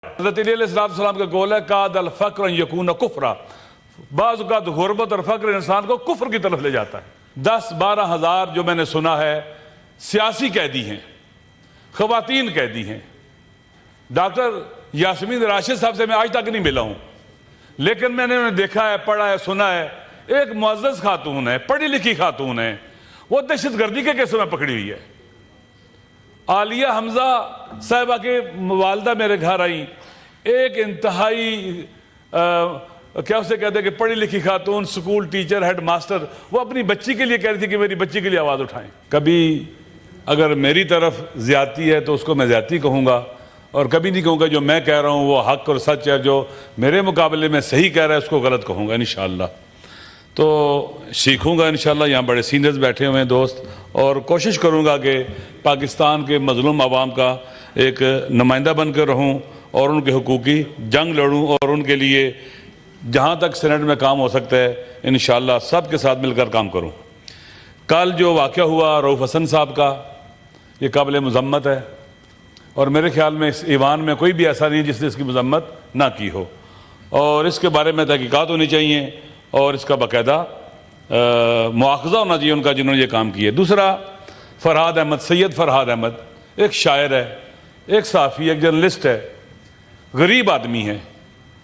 حضرت علی علیہ السلام کا قول ہے قاد الفقر ان یکون کفرا، بعض اوقات غربت اور فقر انسان کو کفر کی طرف لے جاتا ہے۔ 10-12 ہزار جو میں نے سنا ہے سیاسی قیدی ہیں، خواتین قیدی ہیں۔ ڈاکٹر یاسمین راشد صاحب سے میں آج تک نہیں ملا ہوں، لیکن میں نے انہیں دیکھا ہے، پڑھا ہے، سنا ہے۔ ایک معزز خاتون ہے، پڑھی لکھی خاتون ہے، وہ دہشت گردی کے کیسوں میں پکڑی ہوئی ہے۔ عالیہ حمزہ صاحبہ کے والدہ میرے گھر آئیں، ایک انتہائی کیا اسے کہتے ہیں کہ پڑھی لکھی خاتون، سکول ٹیچر، ہیڈ ماسٹر، وہ اپنی بچی کے لیے کہہ رہی تھی کہ میری بچی کے لیے آواز اٹھائیں۔ کبھی اگر میری طرف زیادتی ہے تو اس کو میں زیادتی کہوں گا، اور کبھی نہیں کہوں گا جو میں کہہ رہا ہوں وہ حق اور سچ ہے، جو میرے مقابلے میں صحیح کہہ رہا ہے اس کو غلط کہوں گا انشاءاللہ۔ تو سیکھوں گا انشاءاللہ، یہاں بڑے سینئرز بیٹھے ہوئے ہیں دوست، اور کوشش کروں گا کہ پاکستان کے مظلوم عوام کا ایک نمائندہ بن کر رہوں اور ان کے حقوقی جنگ لڑوں، اور ان کے لیے جہاں تک سینٹ میں کام ہو سکتا ہے انشاءاللہ سب کے ساتھ مل کر کام کروں۔ کل جو واقعہ ہوا رؤوف حسن صاحب کا، یہ قابل مذمت ہے، اور میرے خیال میں اس ایوان میں کوئی بھی ایسا نہیں جس نے اس کی مذمت نہ کی ہو، اور اس کے بارے میں تحقیقات ہونی چاہیے اور اس کا باقاعدہ مواخذہ ہونا چاہیے ان کا جنہوں نے یہ کام کیا ہے۔ دوسرا، فرحاد احمد، سید فرحاد احمد ایک شاعر ہے، ایک صحافی، ایک جرنلسٹ ہے، غریب آدمی ہے،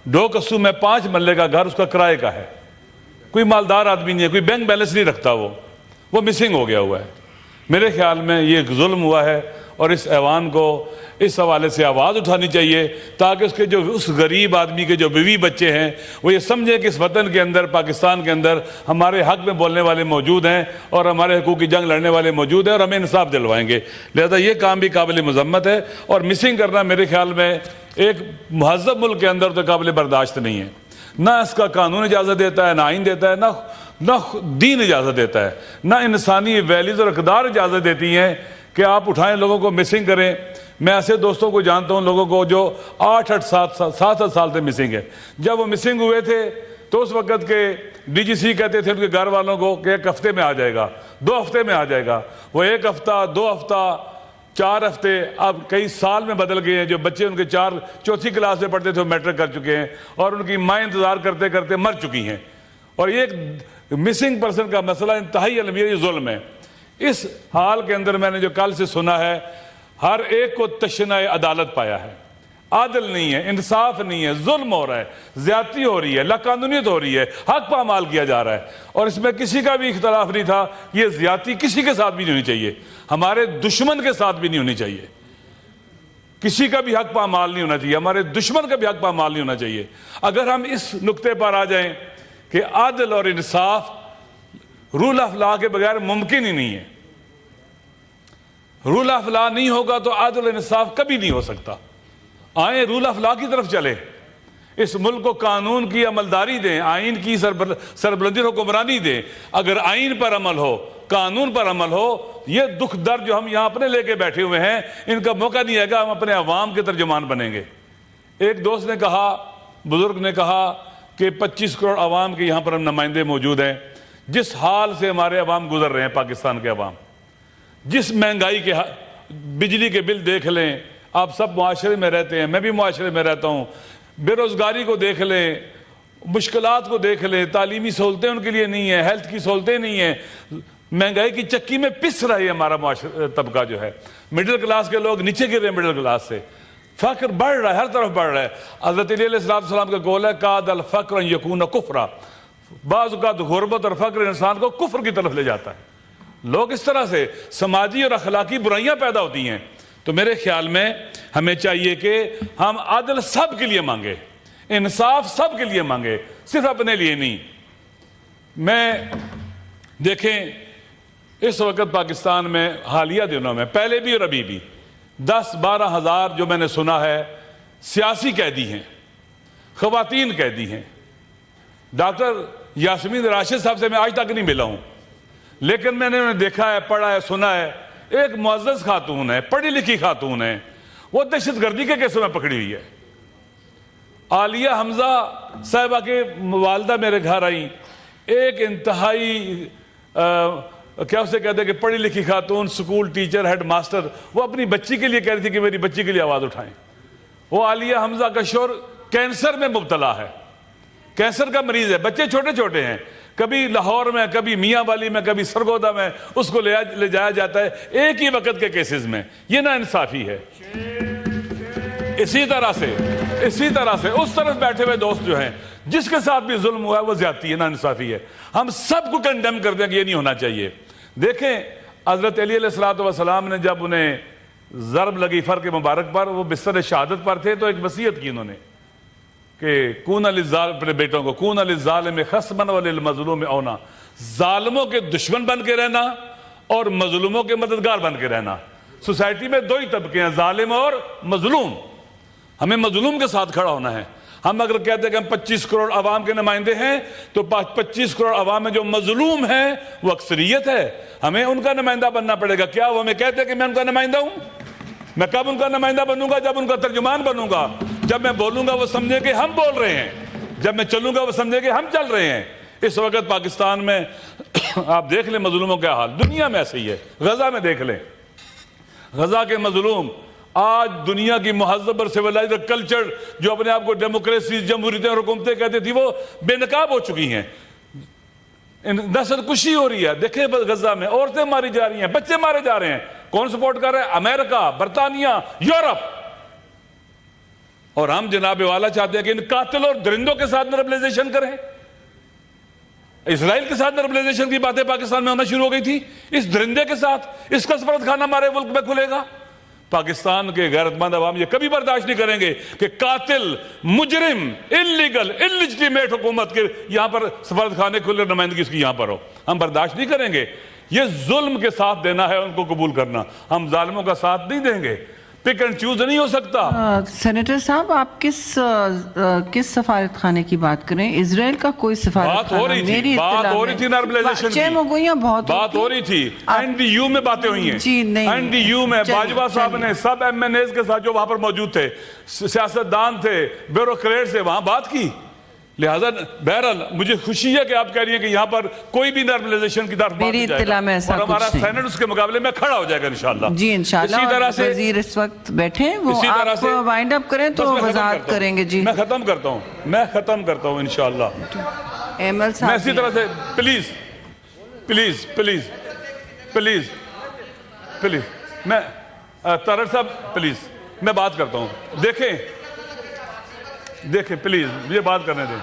ڈوکسو میں 5 مرلے کا گھر اس کا کرائے کا ہے، کوئی مالدار آدمی نہیں ہے، کوئی بینک بیلنس نہیں رکھتا، وہ مسنگ ہو گیا ہوا ہے۔ میرے خیال میں یہ ایک ظلم ہوا ہے، اور اس ایوان کو اس حوالے سے آواز اٹھانی چاہیے تاکہ اس غریب آدمی کے جو بیوی بچے ہیں وہ یہ سمجھیں کہ اس وطن کے اندر، پاکستان کے اندر ہمارے حق میں بولنے والے موجود ہیں اور ہمارے حقوق کی جنگ لڑنے والے موجود ہیں، اور ہمیں انصاف دلوائیں گے۔ لہذا یہ کام بھی قابل مذمت ہے، اور مسنگ کرنا میرے خیال میں ایک مہذب ملک کے اندر تو قابل برداشت نہیں ہے۔ نہ اس کا قانون اجازت دیتا ہے، نہ آئین دیتا ہے، نہ دین اجازت دیتا ہے، نہ انسانی ویلیوز اور اقدار اجازت دیتی ہیں کہ آپ اٹھائیں، لوگوں کو مسنگ کریں۔ میں ایسے دوستوں کو جانتا ہوں، لوگوں کو جو 8-8 7 سال سے مسنگ ہے۔ جب وہ مسنگ ہوئے تھے تو اس وقت کے ڈی جی سی کہتے تھے ان کے گھر والوں کو کہ 1 ہفتے میں آ جائے گا، 2 ہفتے میں آ جائے گا۔ وہ 1 ہفتہ، 2 ہفتہ، 4 ہفتے اب کئی سال میں بدل گئے ہیں۔ جو بچے ان کے 4-4 کلاس میں پڑھتے تھے وہ میٹرک کر چکے ہیں، اور ان کی ماں انتظار کرتے کرتے مر چکی ہیں۔ اور یہ مسنگ پرسن کا مسئلہ انتہائی المیہ، یہ ظلم ہے۔ اس حال کے اندر میں نے جو کل سے سنا ہے، ہر ایک کو تشنہ عدالت پایا ہے، عادل نہیں ہے، انصاف نہیں ہے، ظلم ہو رہا ہے، زیادتی ہو رہی ہے، لاقانونیت ہو رہی ہے، حق پامال کیا جا رہا ہے، اور اس میں کسی کا بھی اختلاف نہیں تھا۔ یہ زیادتی کسی کے ساتھ بھی نہیں ہونی چاہیے، ہمارے دشمن کے ساتھ بھی نہیں ہونی چاہیے، کسی کا بھی حق پامال نہیں ہونا چاہیے، ہمارے دشمن کا بھی حق پامال نہیں ہونا چاہیے۔ اگر ہم اس نقطے پر آ جائیں کہ عدل اور انصاف رول آف لا کے بغیر ممکن ہی نہیں ہے، رول آف لا نہیں ہوگا تو عدل و انصاف کبھی نہیں ہو سکتا۔ آئیں رول آف لا کی طرف چلیں، اس ملک کو قانون کی عملداری دیں، آئین کی سربلندی اور حکمرانی دیں۔ اگر آئین پر عمل ہو، قانون پر عمل ہو، یہ دکھ درد جو ہم یہاں اپنے لے کے بیٹھے ہوئے ہیں، ان کا موقع نہیں ہے گا ہم اپنے عوام کے ترجمان بنیں گے۔ ایک دوست نے کہا، بزرگ نے کہا کہ 25 کروڑ عوام کے یہاں پر ہم نمائندے موجود ہیں۔ جس حال سے ہمارے عوام گزر رہے ہیں، پاکستان کے عوام، جس مہنگائی کے، بجلی کے بل دیکھ لیں، آپ سب معاشرے میں رہتے ہیں، میں بھی معاشرے میں رہتا ہوں، بے روزگاری کو دیکھ لیں، مشکلات کو دیکھ لیں، تعلیمی سہولتیں ان کے لیے نہیں ہیں، ہیلتھ کی سہولتیں نہیں ہیں، مہنگائی کی چکی میں پس رہا ہے ہمارا معاشرہ طبقہ جو ہے، مڈل کلاس کے لوگ نیچے گر رہے ہیں، مڈل کلاس سے فقر بڑھ رہا ہے، ہر طرف بڑھ رہا ہے۔ حضرت علی علیہ السلام کا قول ہے قاد الفقر ان یکون کفرا، بعض اوقات غربت اور فقر انسان کو کفر کی طرف لے جاتا ہے۔ لوگ اس طرح سے سماجی اور اخلاقی برائیاں پیدا ہوتی ہیں۔ تو میرے خیال میں ہمیں چاہیے کہ ہم عدل سب کے لیے مانگے، انصاف سب کے لیے مانگے، صرف اپنے لیے نہیں۔ دیکھیں اس وقت پاکستان میں حالیہ دنوں میں، پہلے بھی اور ابھی بھی، 10-12 ہزار جو میں نے سنا ہے سیاسی قیدی ہیں، خواتین قیدی ہیں۔ ڈاکٹر یاسمین راشد صاحب سے میں آج تک نہیں ملا ہوں، لیکن میں نے انہیں دیکھا ہے، پڑھا ہے، سنا ہے۔ ایک معزز خاتون ہے، پڑھی لکھی خاتون ہے، وہ دہشت گردی کے کیسوں میں پکڑی ہوئی ہے۔ عالیہ حمزہ صاحبہ کے والدہ میرے گھر آئیں، ایک انتہائی کیا اسے کہتے ہیں کہ پڑھی لکھی خاتون، سکول ٹیچر، ہیڈ ماسٹر، وہ اپنی بچی کے لیے کہہ رہی تھی کہ میری بچی کے لیے آواز اٹھائیں۔ وہ عالیہ حمزہ کا شوہر کینسر میں مبتلا ہے، کینسر کا مریض ہے، بچے چھوٹے چھوٹے ہیں، کبھی لاہور میں، کبھی میاں والی میں، کبھی سرگودا میں اس کو لے جایا جاتا ہے ایک ہی وقت کے کیسز میں. یہ نا انصافی ہے. اسی طرح سے اس طرف بیٹھے ہوئے دوست جو ہیں جس کے ساتھ بھی ظلم ہوا ہے وہ زیادتی ہے، نا انصافی ہے. ہم سب کو کنڈیم کر دیں کہ یہ نہیں ہونا چاہیے. دیکھیں حضرت علی علیہ السلام نے جب انہیں ضرب لگی فر کے مبارک پر، وہ بستر شہادت پر تھے، تو ایک وصیت کی انہوں نے کہ کون اپنے بیٹوں کو کون للظالم خصما وللمظلوم اونا، ظالموں کے دشمن بن کے رہنا اور مظلوموں کے مددگار بن کے رہنا. سوسائٹی میں دو ہی طبقے ہیں، ظالم اور مظلوم. ہمیں مظلوم کے ساتھ کھڑا ہونا ہے. ہم اگر کہتے ہیں کہ ہم 25 کروڑ عوام کے نمائندے ہیں تو 25 کروڑ عوام میں جو مظلوم ہیں وہ اکثریت ہے، ہمیں ان کا نمائندہ بننا پڑے گا. کیا وہ ہمیں کہتے ہیں کہ میں ان کا نمائندہ ہوں؟ میں کب ان کا نمائندہ بنوں گا؟ جب ان کا ترجمان بنوں گا. جب میں بولوں گا وہ سمجھے کہ ہم بول رہے ہیں، جب میں چلوں گا وہ سمجھے کہ ہم چل رہے ہیں. اس وقت پاکستان میں آپ دیکھ لیں مظلوموں کا حال، دنیا میں ایسے ہی ہے. غزہ میں دیکھ لیں، غزہ کے مظلوم آج دنیا کی مہذب اور سیولائزڈ کلچر جو اپنے آپ کو ڈیموکریسی، جمہوریتیں اور حکومتیں کہتے تھی، وہ بے نقاب ہو چکی ہیں. نسل کشی ہو رہی ہے. دیکھیں غزہ میں عورتیں ماری جا رہی ہیں، بچے مارے جا رہے ہیں. کون سپورٹ کر رہے ہیں؟ امریکہ، برطانیہ، یورپ. اور ہم جناب والا چاہتے ہیں کہ ان قاتل اور درندوں کے ساتھ نرملائزیشن کریں. اسرائیل کے ساتھ نرملائزیشن کی باتیں پاکستان میں ہونا شروع ہو گئی تھی. اس درندے کے ساتھ اس کا سفارت خانہ ہمارے ملک میں کھلے گا. پاکستان کے غیرت مند عوام یہ کبھی برداشت نہیں کریں گے کہ قاتل، مجرم، انلیگل، انلیجٹیمیٹ حکومت کے یہاں پر سفارت خانے کھلے، نمائندگی اس کی یہاں پر ہو. ہم برداشت نہیں کریں گے. یہ ظلم کے ساتھ دینا ہے، ان کو قبول کرنا. ہم ظالموں کا ساتھ نہیں دیں گے. پک اینڈ چوز نہیں ہو سکتا. سینیٹر صاحب، آپ کس سفارت خانے کی بات کریں؟ اسرائیل کا کوئی سفارت خانہ؟ بات ہو رہی تھی نرملائزیشن کی، بات ہو رہی تھی. NDU میں باتیں ہوئی ہیں. جی نہیں، NDU میں باجوہ صاحب نے سب MNAs کے ساتھ جو وہاں پر موجود تھے، سیاستدان تھے، بیوروکریٹ سے، وہاں بات کی. لہذا بہرحال مجھے خوشی ہے کہ آپ کہہ رہی ہیں کہ یہاں پر کوئی بھی نرملائزیشن کی طرف بات نہیں جائے گا اور ہمارا سینٹ اس کے مقابلے میں کھڑا ہو جائے گا انشاءاللہ. جی انشاءاللہ. اسی طرح سے وزیر اس وقت بیٹھے، وہ آپ وائنڈ اپ کریں تو وضاحت کریں گے. جی میں ختم کرتا ہوں انشاءاللہ. ایمل صاحب میں اسی طرح سے پلیز میں طاہر صاحب پلیز میں بات کرتا ہوں. دیکھیں پلیز یہ بات کرنے دیں.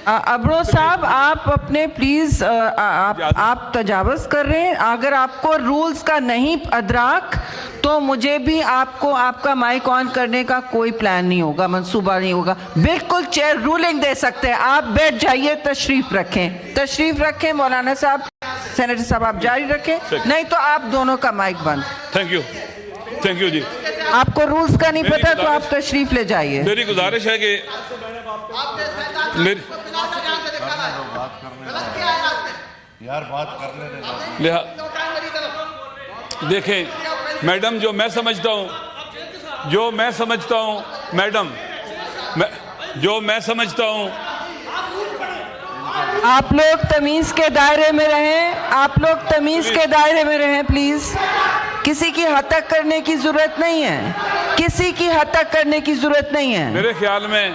ابرو صاحب آپ اپنے پلیز آپ تجاوز کر رہے ہیں. اگر آپ کو رولز کا نہیں ادراک تو مجھے بھی آپ کو آپ کا مائک آن کرنے کا کوئی پلان نہیں ہوگا، منصوبہ نہیں ہوگا. بالکل چیئر رولنگ دے سکتے ہیں. آپ بیٹھ جائیے، تشریف رکھیں مولانا صاحب. سینیٹر صاحب آپ جاری رکھیں، نہیں تو آپ دونوں کا مائک بند. تھینک یو جی. آپ کو رولز کا نہیں پتا تو آپ تشریف لے جائیے. میری گزارش ہے کہ دیکھیں میڈم، جو میں سمجھتا ہوں آپ لوگ تمیز کے دائرے میں رہیں پلیز. کسی کی حد تک کرنے کی ضرورت نہیں ہے. میرے خیال میں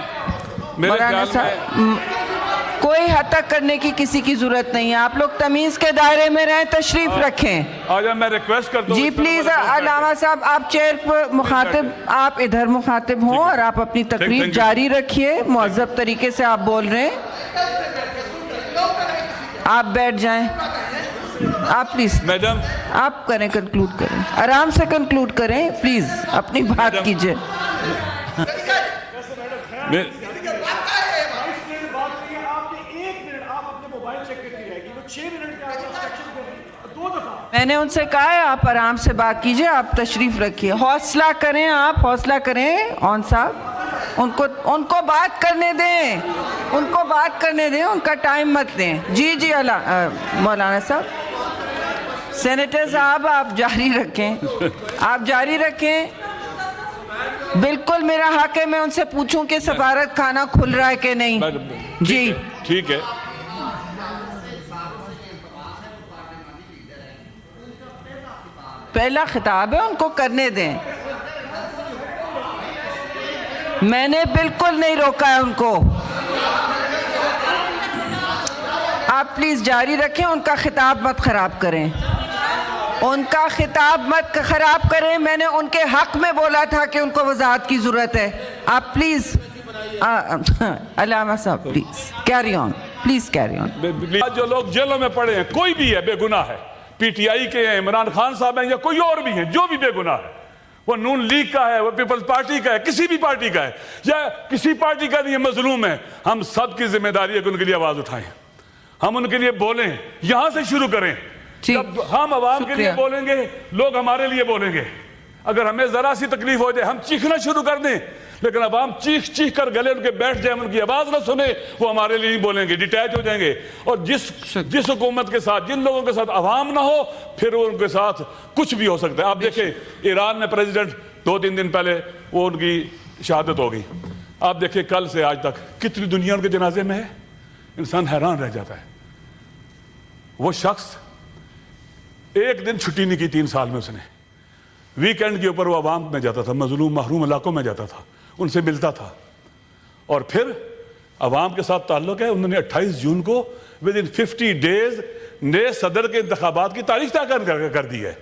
کوئی حد تک کرنے کی کسی کی ضرورت نہیں ہے. آپ لوگ تمیز کے دائرے میں رہیں، تشریف رکھیں. آجا میں ریکویسٹ کرتا ہوں. جی پلیز علامہ صاحب، آپ چیئر پر مخاطب، آپ ادھر مخاطب ہوں اور آپ اپنی تقریر جاری رکھیے. مہذب طریقے سے آپ بول رہے ہیں. آپ بیٹھ جائیں. آپ پلیز میڈم آپ کنکلوڈ کریں، آرام سے کنکلوڈ کریں پلیز، اپنی بات کیجئے. میں نے ان سے کہا ہے آپ آرام سے بات کیجئے، آپ تشریف رکھیے. حوصلہ کریں، آپ حوصلہ کریں. اون صاحب ان کو بات کرنے دیں، ان کا ٹائم مت دیں. جی مولانا صاحب. سینیٹر صاحب آپ جاری رکھیں. بالکل میرا حق ہے میں ان سے پوچھوں کہ سفارت خانہ کھل رہا ہے کہ نہیں. جی ٹھیک ہے. پہلا خطاب ہے, ان کو کرنے دیں. میں نے بالکل نہیں روکا ہے ان کو. آپ پلیز جاری رکھیں, ان کا خطاب مت خراب کریں. ان کا خطاب مت خراب کریں. میں نے ان کے حق میں بولا تھا کہ ان کو وضاحت کی ضرورت ہے. آپ پلیز علامہ صاحب please carry on, please carry on. جو لوگ جیلوں میں پڑے ہیں کوئی بھی ہے بے گناہ ہے, پی ٹی آئی کے ہیں, عمران خان صاحب ہیں, یا کوئی اور بھی ہیں, جو بھی بے گناہ ہے, وہ نون لیگ کا ہے, وہ پیپلز پارٹی کا ہے, کسی بھی پارٹی کا ہے, یا کسی پارٹی کا نہیں مظلوم ہے, ہم سب کی ذمہ داری ہے کہ ان کے لیے آواز اٹھائیں, ہم ان کے لیے بولیں. یہاں سے شروع کریں. جب ہم عوام کے لیے بولیں گے, لوگ ہمارے لیے بولیں گے. اگر ہمیں ذرا سی تکلیف ہو جائے, ہم چیخنا شروع کر دیں, لیکن عوام چیخ چیخ کر گلے ان کے بیٹھ جائیں, ان کی آواز نہ سنیں, وہ ہمارے لیے نہیں بولیں گے, ڈیٹیچ ہو جائیں گے. اور جس حکومت کے ساتھ, جن لوگوں کے ساتھ عوام نہ ہو, پھر وہ ان کے ساتھ کچھ بھی ہو سکتا ہے. آپ دیکھیں ایران میں پریزیڈنٹ 2-3 دن پہلے وہ ان کی شہادت ہو گئی. آپ دیکھیں کل سے آج تک کتنی دنیا ان کے جنازے میں ہے, انسان حیران رہ جاتا ہے. وہ شخص ایک دن چھٹی نہیں کی 3 سال میں, اس نے ویکینڈ کے اوپر وہ عوام میں جاتا تھا, مظلوم محروم علاقوں میں جاتا تھا, ان سے ملتا تھا, اور پھر عوام کے ساتھ تعلق ہے. انہوں نے 28 جون کو within 50 days نئے صدر کے انتخابات کی تاریخ طے کر دی ہے.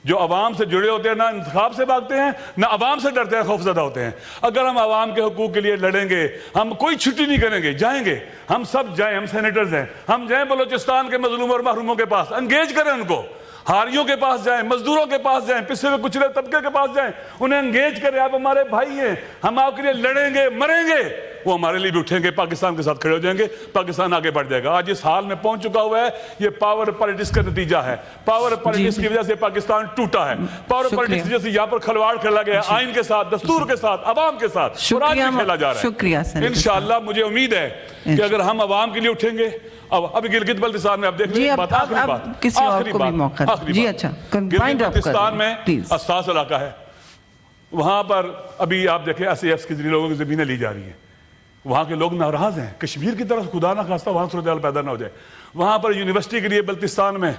جو عوام سے جڑے ہوتے ہیں, نہ انتخاب سے بھاگتے ہیں, نہ عوام سے ڈرتے ہیں, خوفزدہ ہوتے ہیں. اگر ہم عوام کے حقوق کے لیے لڑیں گے, ہم کوئی چھٹی نہیں کریں گے, جائیں گے, ہم سب جائیں, ہم سینیٹرز ہیں, ہم جائیں بلوچستان کے مظلوم اور محروموں کے پاس, انگیج کریں ان کو, ہاریوں کے پاس جائیں, مزدوروں کے پاس جائیں, پسے ہوئے کچلے طبقے کے پاس جائیں, انہیں انگیج کریں. آپ ہمارے بھائی ہیں, ہم آپ کے لیے لڑیں گے, مریں گے, وہ ہمارے لیے بھی اٹھیں گے, پاکستان کے ساتھ کھڑے ہو جائیں گے, پاکستان آگے بڑھ جائے گا. آج اس حال میں پہنچ چکا ہوا ہے, یہ پاور پالیٹکس کا نتیجہ ہے. پاور پالیٹکس کی وجہ سے پاکستان ٹوٹا ہے. پاور پالیٹکس کی وجہ سے یہاں پر کھلواڑ کھیلا گیا ہے, آئین کے ساتھ, دستور کے ساتھ, عوام کے ساتھ, اور آج بھی کھیلا جا رہا ہے. شکریہ. انشاءاللہ مجھے امید ہے کہ اگر ہم عوام کے لیے اٹھیں گے. ابھی گلگت بلتستان میں آپ دیکھ لیں, آخری بات, گلگت بلتستان میں حساس علاقہ ہے, وہاں پر ابھی آپ دیکھیں ایس اے ایف کے ذریعے لوگوں کی زمینیں لی جا رہی ہیں. وہاں کے لوگ ناراض ہیں. کشمیر کی طرف خدا نہ خواستہ وہاں صورتحال پیدا نہ ہو جائے. وہاں پر یونیورسٹی کے لیے بلتستان میں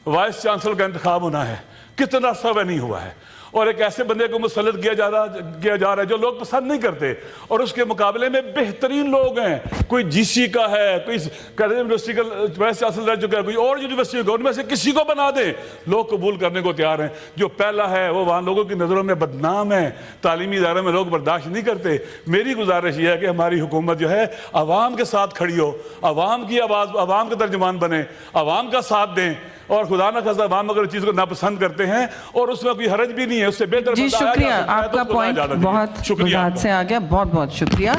وائس چانسلر کا انتخاب ہونا ہے, کتنا عرصہ نہیں ہوا ہے, اور ایک ایسے بندے کو مسلط کیا جا رہا ہے جو لوگ پسند نہیں کرتے, اور اس کے مقابلے میں بہترین لوگ ہیں. کوئی جی سی کا ہے, کوئی یونیورسٹی کا وائس چانسلر رہ چکا ہے, کوئی اور یونیورسٹی کا, ان میں سے کسی کو بنا دیں, لوگ قبول کرنے کو تیار ہیں. جو پہلا ہے وہ وہاں لوگوں کی نظروں میں بدنام ہے, تعلیمی اداروں میں لوگ برداشت نہیں کرتے. میری گزارش یہ ہے کہ ہماری حکومت جو ہے عوام کے ساتھ کھڑی ہو, عوام کی آواز, عوام کا ترجمان بنے, عوام کا ساتھ دیں. اور خدا نہ خواستہ عوام اگر چیز کو ناپسند کرتے ہیں اور اس میں کوئی حرج بھی نہیں ہے, اس سے بہتر. جی شکریہ, آپ کا پوائنٹ بہت وضاحت سے آ گیا, بہت بہت شکریہ.